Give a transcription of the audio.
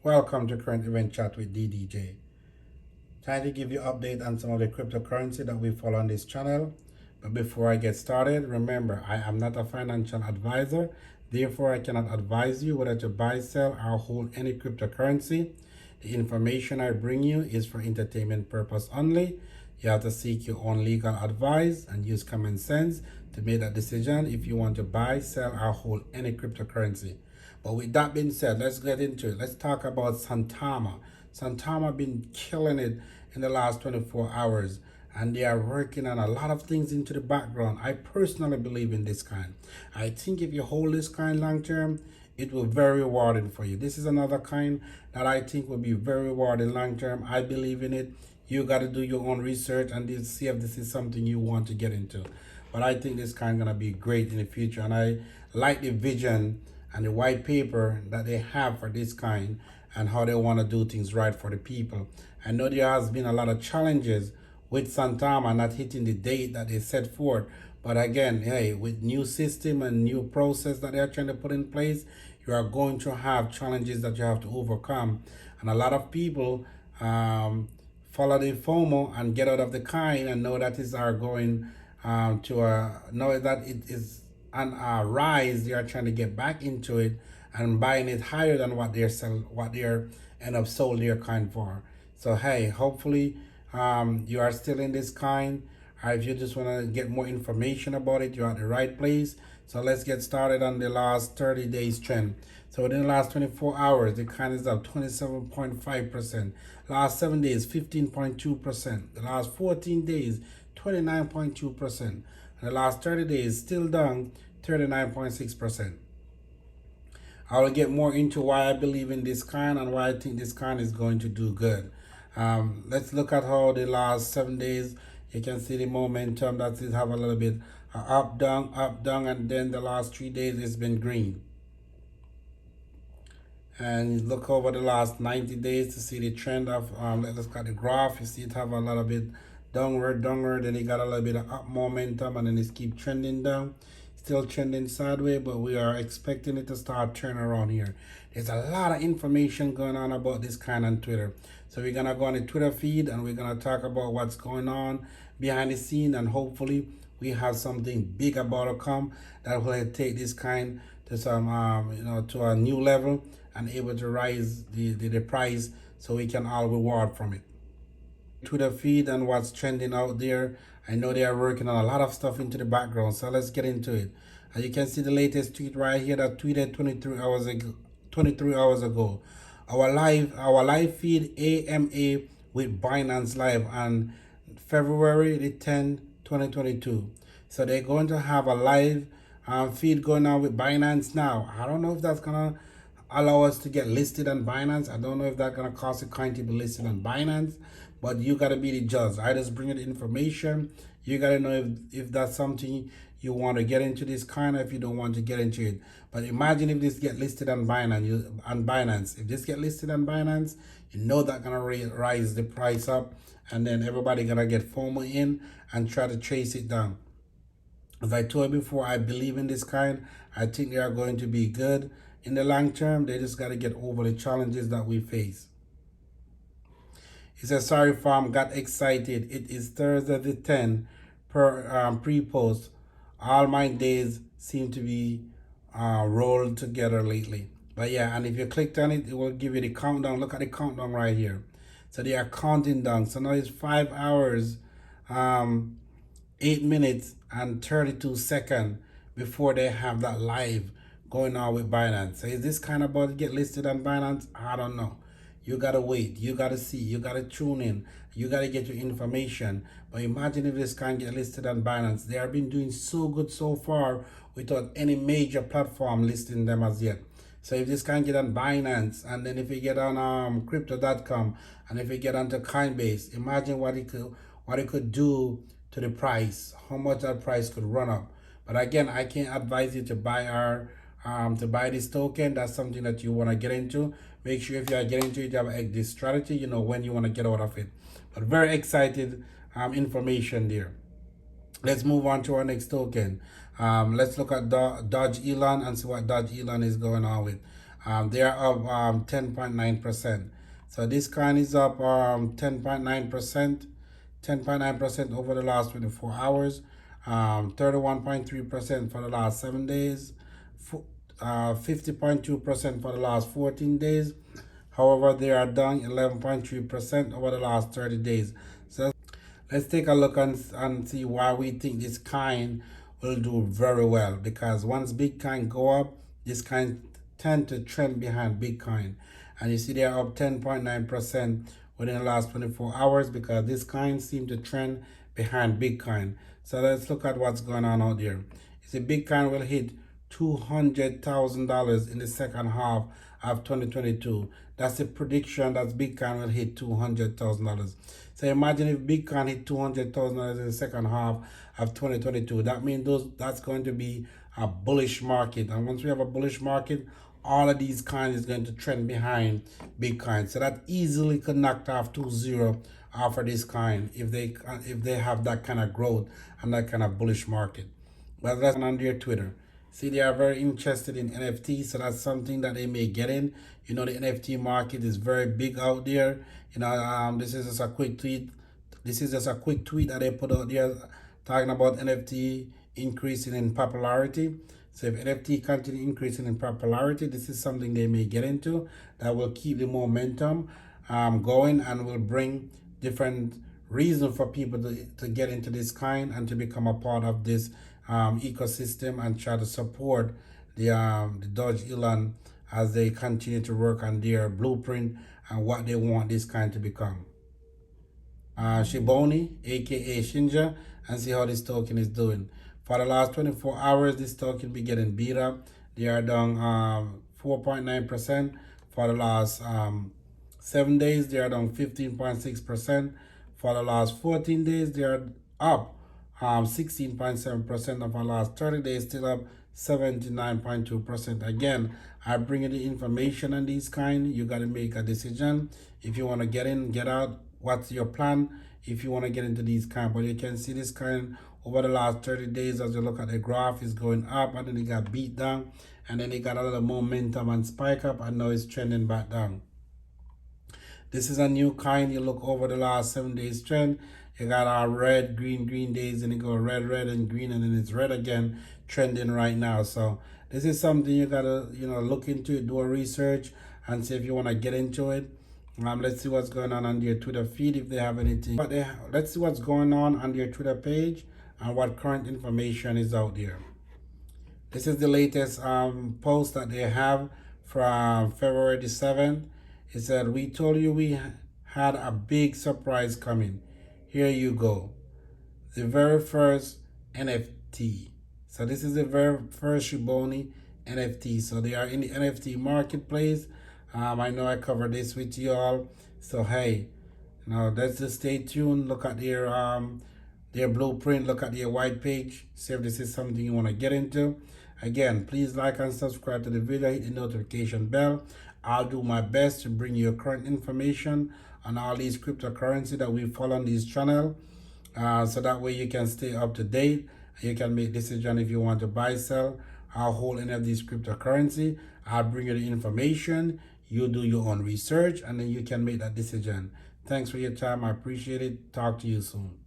Welcome to Current Event Chat with DDJ. Trying to give you an update on some of the cryptocurrency that we follow on this channel. But before I get started, remember, I am not a financial advisor. Therefore, I cannot advise you whether to buy, sell, or hold any cryptocurrency. The information I bring you is for entertainment purpose only. You have to seek your own legal advice and use common sense to make that decision if you want to buy, sell, or hold any cryptocurrency. But with that being said, let's get into it. Let's talk about SAITAMA. SAITAMA been killing it in the last 24 hours, and they are working on a lot of things into the background. I personally believe in this kind. I think if you hold this kind long term, it will be very rewarding for you. This is another kind that I think will be very rewarding long term. I believe in it. You got to do your own research and see if this is something you want to get into. But I think this kind gonna be great in the future, and I like the vision and the white paper that they have for this kind and how they want to do things right for the people. I know there has been a lot of challenges with SAITAMA not hitting the date that they set forth. But again, hey, with new system and new process that they're trying to put in place, you are going to have challenges that you have to overcome. And a lot of people follow the FOMO and get out of the kind and know that is are going know that it is on a rise. They are trying to get back into it and buying it higher than what they're end up sold their kind for. So hey, hopefully you are still in this kind. If you just want to get more information about it, you're at the right place. So let's get started on the last 30 days trend. So within the last 24 hours, the kind is up 27.5%. Last 7 days, 15.2%. The last 14 days, 29.2%. And the last 30 days, still down 39.6%. I will get more into why I believe in this kind and why I think this kind is going to do good. Let's look at how the last 7 days, you can see the momentum that is have a little bit up, down, and then the last 3 days it's been green. And look over the last 90 days to see the trend of, let's look at the graph. You see it have a little bit downward, then it got a little bit of up momentum, and then it keep trending down. Still trending sideways, but we are expecting it to start turning around here. There's a lot of information going on about this kind on Twitter. So we're going to go on the Twitter feed and we're going to talk about what's going on behind the scene, and hopefully we have something big about to come that will take this kind to some, to a new level and able to rise the price so we can all reward from it. Twitter feed and what's trending out there. I know they are working on a lot of stuff into the background, so let's get into it. As you can see, the latest tweet right here that tweeted 23 hours ago. Our live feed AMA with Binance Live on February the 10th, 2022. So they're going to have a live feed going on with Binance now. I don't know if that's gonna allow us to get listed on Binance. I don't know if that's gonna cost a coin to be listed on Binance, but you gotta be the judge. I just bring you the information. You gotta know if that's something you want to get into this kind, or if you don't want to get into it. But imagine if this get listed on Binance. If this get listed on Binance, you know that's gonna rise the price up, and then everybody gonna get FOMO in and try to chase it down. As I told you before, I believe in this kind. I think they are going to be good in the long term. They just got to get over the challenges that we face. He says, sorry fam, got excited. It is Thursday the 10th per pre-post. All my days seem to be rolled together lately. But yeah, and if you clicked on it, it will give you the countdown. Look at the countdown right here. So they are counting down. So now it's 5 hours, 8 minutes and 32 seconds before they have that live going on with Binance. So is this kind of about to get listed on Binance? I don't know. You gotta wait, you gotta see, you gotta tune in, you gotta get your information. But imagine if this can get listed on Binance. They have been doing so good so far without any major platform listing them as yet. So if this can get on Binance, and then if you get on crypto.com, and if you get onto Coinbase, imagine what it could do to the price, how much that price could run up. But again, I can't advise you to buy this token. That's something that you want to get into. Make sure if you are getting into it, you have this strategy, you know when you want to get out of it. But very excited information there. Let's move on to our next token. Let's look at DOGELON and see what DOGELON is going on with. They are up 10.9%. So this coin is up 10.9%, 10.9% over the last 24 hours, 31.3% for the last 7 days, 50.2% for the last 14 days. However, they are down 11.3% over the last 30 days. So let's take a look and see why we think this kind will do very well. Because once Bitcoin go up, this kind tend to trend behind Bitcoin. And you see they are up 10.9% within the last 24 hours because this kind seem to trend behind Bitcoin. So let's look at what's going on out there. You see Bitcoin will hit $200,000 in the second half of 2022. That's the prediction that Bitcoin will hit $200,000. So imagine if Bitcoin hit $200,000 in the second half of 2022. That means that's going to be a bullish market. And once we have a bullish market, all of these coins is going to trend behind Bitcoin. So that easily could knock off 2-0 off of this coin if they have that kind of growth and that kind of bullish market. But that's on their Twitter. See, they are very interested in NFT, so that's something that they may get in. You know, the NFT market is very big out there. You know, this is just a quick tweet. This is just a quick tweet that they put out there talking about NFT increasing in popularity. So if NFT continue increasing in popularity, this is something they may get into that will keep the momentum going and will bring different reason for people to get into this kind and to become a part of this ecosystem and try to support the DOGELON as they continue to work on their blueprint and what they want this kind to become. SHIBNOBI, aka Shinja, and see how this token is doing. For the last 24 hours, this token be getting beat up. They are down 4.9%. For the last 7 days, they are down 15.6%. For the last 14 days, they are up 16.7%. Of our last 30 days, still up 79.2%. Again, I bring you the information on these kind. You got to make a decision. If you want to get in, get out, what's your plan if you want to get into these kind. But you can see this kind over the last 30 days as you look at the graph is going up, and then it got beat down, and then it got a little momentum and spike up, and now it's trending back down. This is a new kind. You look over the last 7 days trend, you got our red, green days, and it go red, and green, and then it's red again, trending right now. So this is something you gotta look into it, do a research, and see if you want to get into it. Let's see what's going on their Twitter feed if they have anything. Let's see what's going on their Twitter page and what current information is out there. This is the latest post that they have from February the 7th. It said, "We told you we had a big surprise coming. Here you go. The very first NFT." So this is the very first SHIBNOBI NFT. So they are in the NFT marketplace. I know I covered this with you all. So hey, let's just stay tuned. Look at their blueprint. Look at their white page. See if this is something you want to get into. Again, please like and subscribe to the video. Hit the notification bell. I'll do my best to bring you current information on all these cryptocurrency that we follow on this channel. So that way you can stay up to date. You can make decision if you want to buy, sell, or hold any of these cryptocurrency. I'll bring you the information. You do your own research, and then you can make that decision. Thanks for your time. I appreciate it. Talk to you soon.